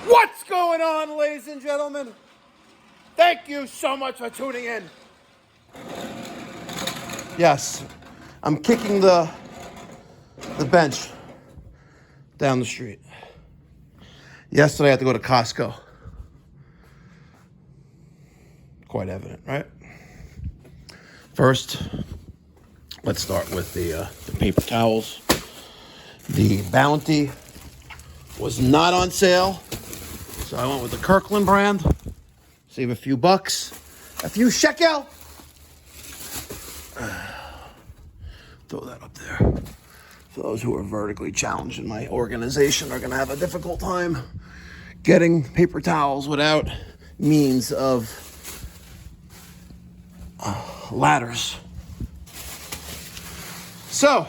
What's going on, ladies and gentlemen? Thank you so much for tuning in. Yes, I'm kicking the bench down the street. Yesterday I had to go to Costco. Quite evident, right? First, let's start with the paper towels. The Bounty was not on sale, so I went with the Kirkland brand. Save a few bucks, a few shekel. Throw that up there. For those who are vertically challenged in my organization are going to have a difficult time getting paper towels without means of ladders. So,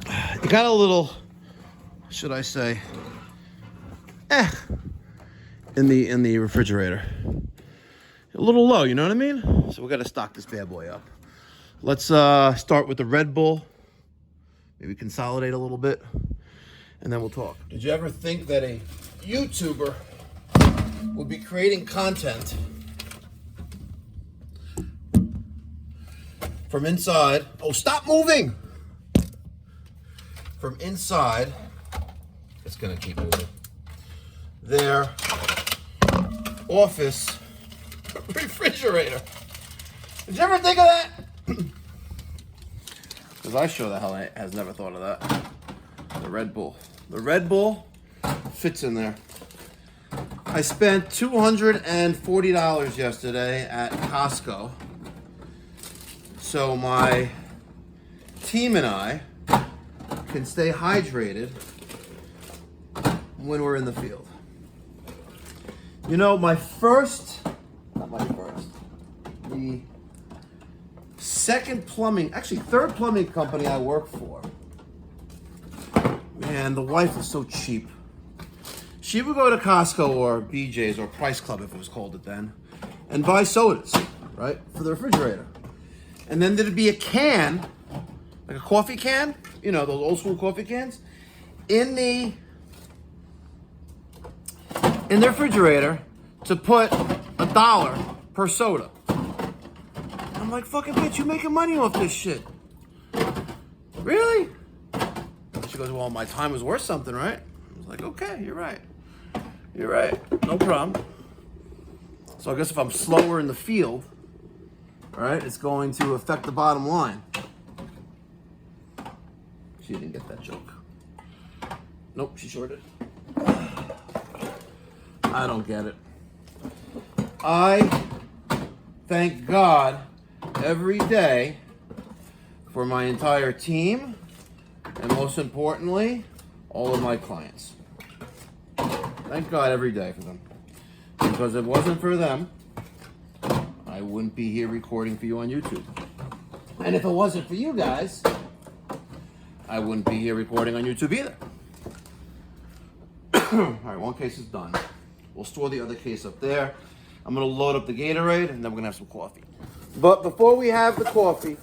it got a little, should I say, in the refrigerator. A little low, you know what I mean? So we got to stock this bad boy up. Let's start with the Red Bull. Maybe consolidate a little bit, and then we'll talk. Did you ever think that a YouTuber would be creating content from inside? Oh, stop moving! From inside, it's gonna keep moving. Their office refrigerator. Did you ever think of that? Because I sure the hell has never thought of that. The Red Bull. The Red Bull fits in there. I spent $240 yesterday at Costco. So my team and I can stay hydrated when we're in the field. You know, the third plumbing company I work for, man, the wife is so cheap. She would go to Costco or BJ's or Price Club, if it was called it then, and buy sodas, right, for the refrigerator. And then there'd be a can, like a coffee can, you know, those old school coffee cans, in the refrigerator to put $1 per soda. I'm like, fucking bitch, you making money off this shit. Really? She goes, well, my time is worth something, right? I was like, okay, you're right. You're right, no problem. So I guess if I'm slower in the field, all right, it's going to affect the bottom line. She didn't get that joke. Nope, she sure did. I don't get it. I thank God every day for my entire team, and most importantly, all of my clients. Thank God every day for them. Because if it wasn't for them, I wouldn't be here recording for you on YouTube. And if it wasn't for you guys, I wouldn't be here recording on YouTube either. All right, one case is done. We'll store the other case up there. I'm gonna load up the Gatorade, and then we're gonna have some coffee. But before we have the coffee,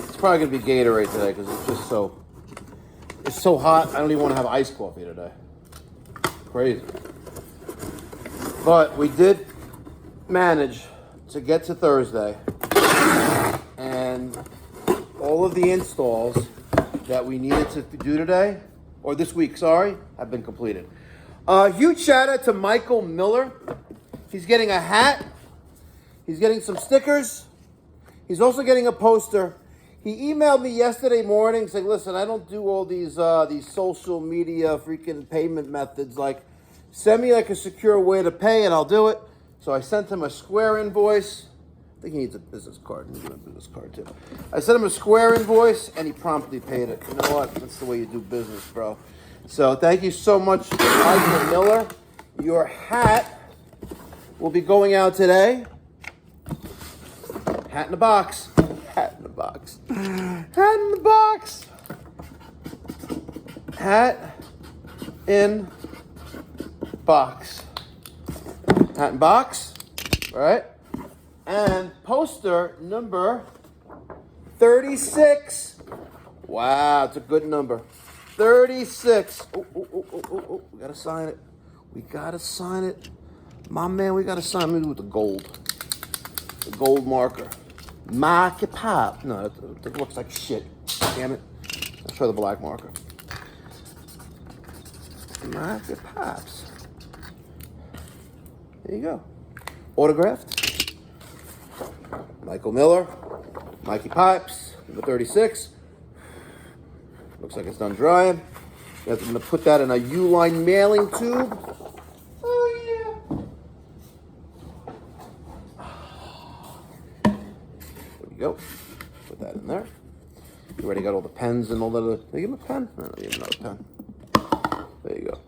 it's probably gonna be Gatorade today because it's so hot. I don't even want to have iced coffee today. Crazy. But we did manage to get to Thursday, and all of the installs that we needed to do today, or this week, sorry, have been completed. Huge shout out to Michael Miller. He's getting a hat. He's getting some stickers. He's also getting a poster. He emailed me yesterday morning saying, listen, I don't do all these social media freaking payment methods. Like, send me like a secure way to pay and I'll do it. So I sent him a Square invoice. I think he needs a business card. He needs a business card too. I sent him a Square invoice and he promptly paid it. You know what? That's the way you do business, bro. So thank you so much, Michael Miller. Your hat will be going out today. Hat in the box. Hat in the box. Hat in the box. Hat in box. Hat in box. All right. And poster number 36. Wow, it's a good number. 36. Oh, we gotta sign it. We gotta sign it. My man, we gotta sign it with the gold. The gold marker. Mikey Pipes. No, it looks like shit. Damn it. Let's try the black marker. Mikey Pipes. There you go. Autographed. Michael Miller. Mikey Pipes. Number 36. Looks like it's done drying. I'm going to put that in a U-line mailing tube. Oh, yeah. There we go. Put that in there. You already got all the pens and all that. Did I give him a pen? No, I give him another pen. There you go.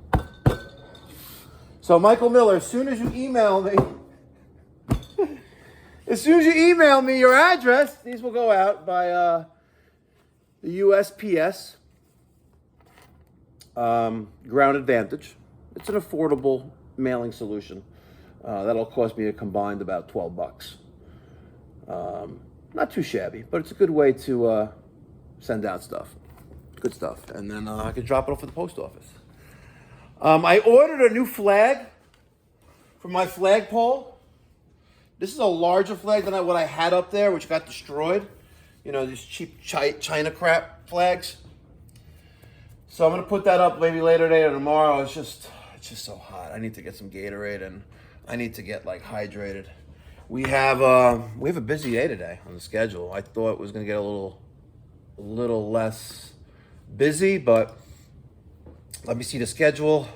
So, Michael Miller, as soon as you email me, your address, these will go out by the USPS. Ground Advantage. It's an affordable mailing solution. That'll cost me a combined about $12. Not too shabby, but it's a good way to send out stuff. Good stuff. And then I can drop it off at the post office. I ordered a new flag for my flagpole. This is a larger flag than what I had up there, which got destroyed. You know, these cheap China crap flags. So I'm gonna put that up maybe later today or tomorrow. It's just so hot. I need to get some Gatorade and I need to get like hydrated. We have a busy day today on the schedule. I thought it was gonna get a little less busy, but let me see the schedule.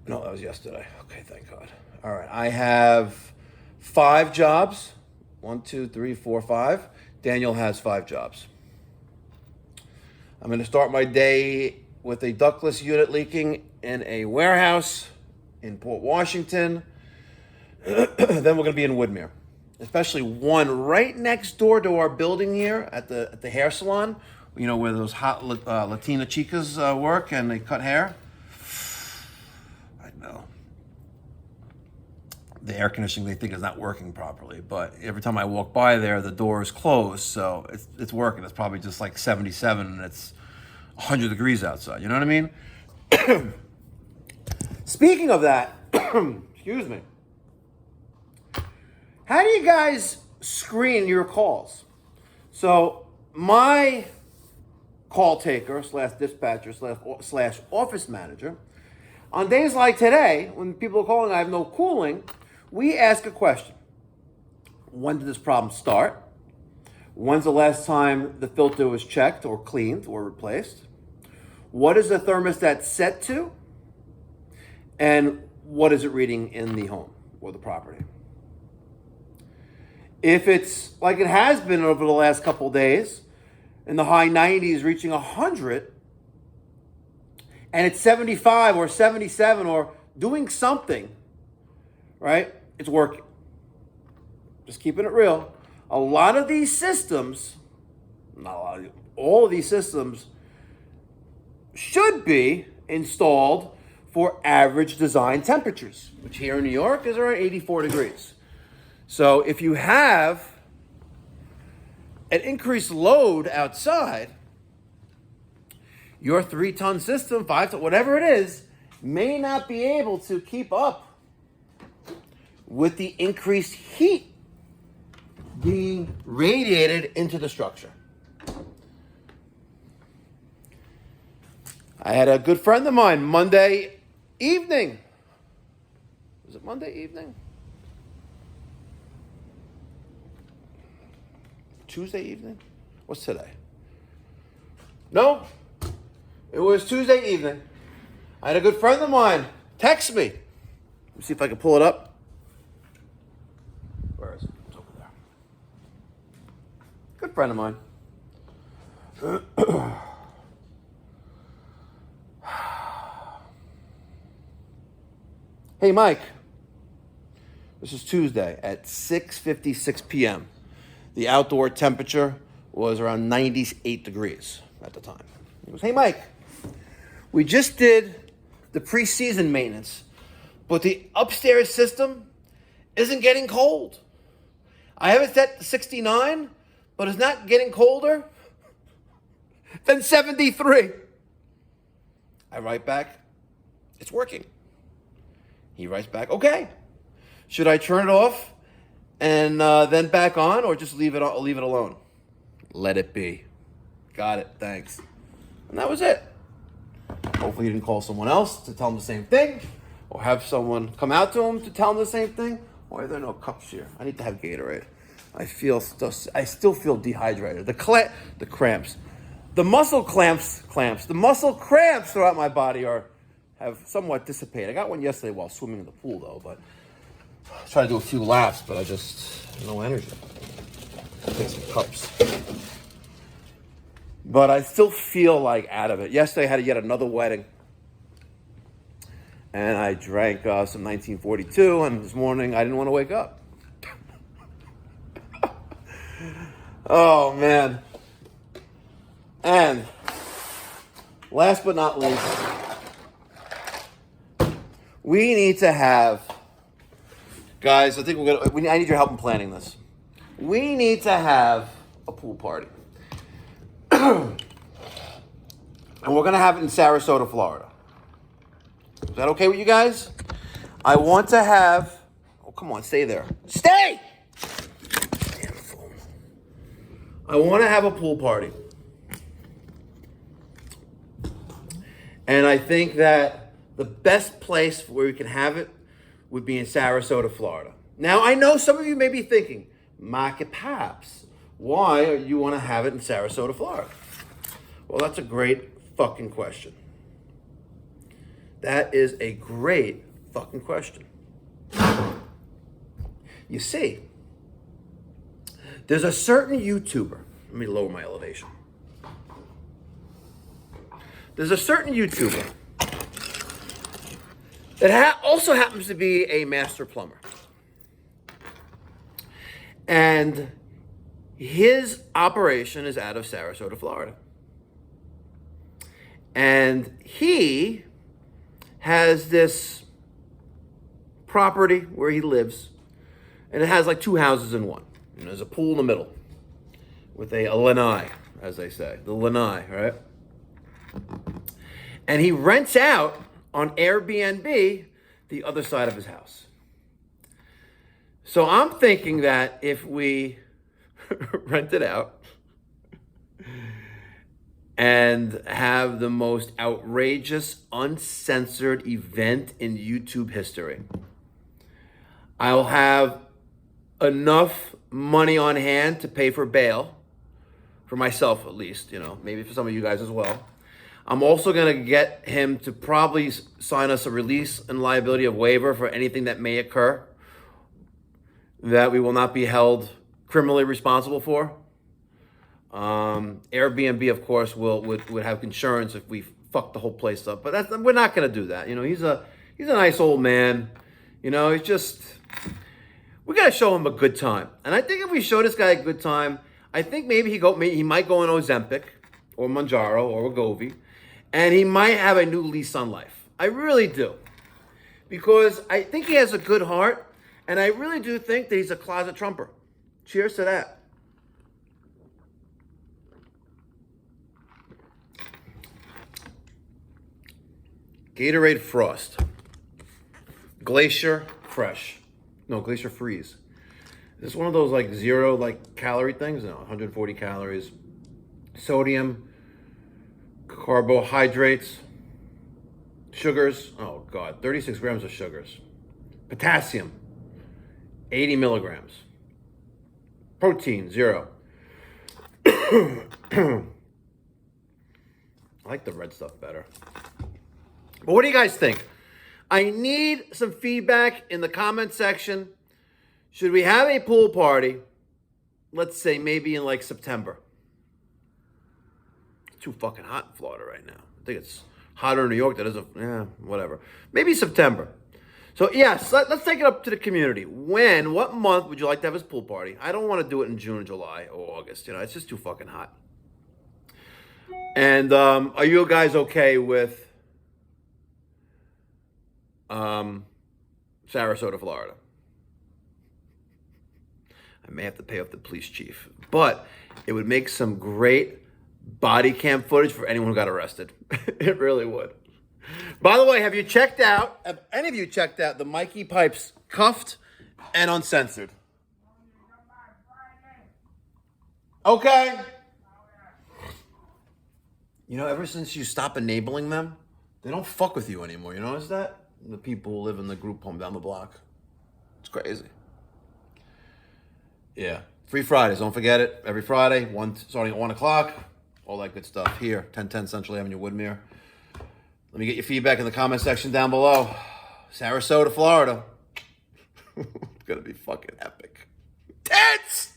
No, that was yesterday. Okay, thank God. All right, I have 5 jobs. 1, 2, 3, 4, 5. Daniel has 5 jobs. I'm going to start my day with a ductless unit leaking in a warehouse in Port Washington. Then we're going to be in Woodmere, especially one right next door to our building here at the hair salon. You know, where those hot Latina Chicas work and they cut hair. I know. The air conditioning they think is not working properly, but every time I walk by there, the door is closed, so it's working. It's probably just like 77 and it's 100 degrees outside. You know what I mean? Speaking of that, excuse me. How do you guys screen your calls? So my call taker / dispatcher / office manager, on days like today, when people are calling, I have no cooling, we ask a question. When did this problem start? When's the last time the filter was checked or cleaned or replaced? What is the thermostat set to? And what is it reading in the home or the property? If it's like it has been over the last couple of days, in the high 90s reaching 100, and it's 75 or 77 or doing something, right? It's working. Just keeping it real. A lot of these systems, not a lot, all of these systems should be installed for average design temperatures, which here in New York is around 84 degrees. So if you have an increased load outside, your 3-ton system, 5-ton, whatever it is, may not be able to keep up with the increased heat being radiated into the structure. I had a good friend of mine Monday evening. Was it Monday evening? Tuesday evening? What's today? No, it was Tuesday evening. I had a good friend of mine text me. Let me see if I can pull it up. Where is it? It's over there. Good friend of mine. Hey, Mike. This is Tuesday at 6:56 p.m. The outdoor temperature was around 98 degrees at the time. He goes, hey, Mike, we just did the preseason maintenance, but the upstairs system isn't getting cold. I have it set to 69, but it's not getting colder than 73. I write back, it's working. He writes back, okay. Should I turn it off and then back on, or just leave it alone? Let it be. Got it, thanks. And that was it. Hopefully he didn't call someone else to tell him the same thing, or have someone come out to him to tell him the same thing. Why are there no cups here? I need to have Gatorade. I still feel dehydrated. The cramps. The muscle cramps throughout my body have somewhat dissipated. I got one yesterday while swimming in the pool though, but I tried to do a few laps, but I just, no energy. Take some cups. But I still feel like out of it. Yesterday I had yet another wedding. And I drank some 1942, and this morning I didn't want to wake up. Oh, man. And last but not least, we need to have, guys, I think I need your help in planning this. We need to have a pool party. And we're going to have it in Sarasota, Florida. Is that okay with you guys? I want to have, oh, come on, stay there. Stay! Damn phone. I want to have a pool party. And I think that the best place where we can have it would be in Sarasota, Florida. Now, I know some of you may be thinking, Mikey Pipes, why do you want to have it in Sarasota, Florida? Well, that's a great fucking question. That is a great fucking question. You see, there's a certain YouTuber. Let me lower my elevation. There's a certain YouTuber that also happens to be a master plumber. And his operation is out of Sarasota, Florida. And he has this property where he lives, and it has like two houses in one. And there's a pool in the middle with a lanai, as they say, the lanai, right? And he rents out on Airbnb the other side of his house. So I'm thinking that if we rent it out and have the most outrageous, uncensored event in YouTube history, I'll have enough money on hand to pay for bail, for myself at least, maybe for some of you guys as well. I'm also going to get him to probably sign us a release and liability of waiver for anything that may occur that we will not be held criminally responsible for. Airbnb, of course, would have insurance if we fuck the whole place up, but we're not going to do that. He's a nice old man. We got to show him a good time. And I think if we show this guy a good time, I think maybe he might go on Ozempic or Manjaro or Wegovy, and he might have a new lease on life. I really do. Because I think he has a good heart, and I really do think that he's a closet Trumper. Cheers to that. Gatorade Frost. Glacier Fresh. No, Glacier Freeze. This is one of those zero calorie things. No, 140 calories. Sodium, carbohydrates, sugars. Oh God, 36 grams of sugars. Potassium, 80 milligrams. Protein, 0. I like the red stuff better. But what do you guys think? I need some feedback in the comment section. Should we have a pool party? Let's say maybe in September. It's too fucking hot in Florida right now. I think it's hotter in New York than it is, whatever. Maybe September. So yes, let's take it up to the community. What month would you like to have this pool party? I don't want to do it in June, July, or August. It's just too fucking hot. And are you guys okay with Sarasota, Florida? I may have to pay off the police chief, but it would make some great body cam footage for anyone who got arrested. It really would. By the way, have any of you checked out the Mikey Pipes Cuffed and Uncensored? Okay. You know, ever since you stop enabling them, they don't fuck with you anymore. You notice that? The people who live in the group home down the block. It's crazy. Yeah. Free Fridays, don't forget it. Every Friday, starting at 1 o'clock. All that good stuff here, 1010 Central Avenue, Woodmere. Let me get your feedback in the comment section down below. Sarasota, Florida. It's going to be fucking epic. Tense!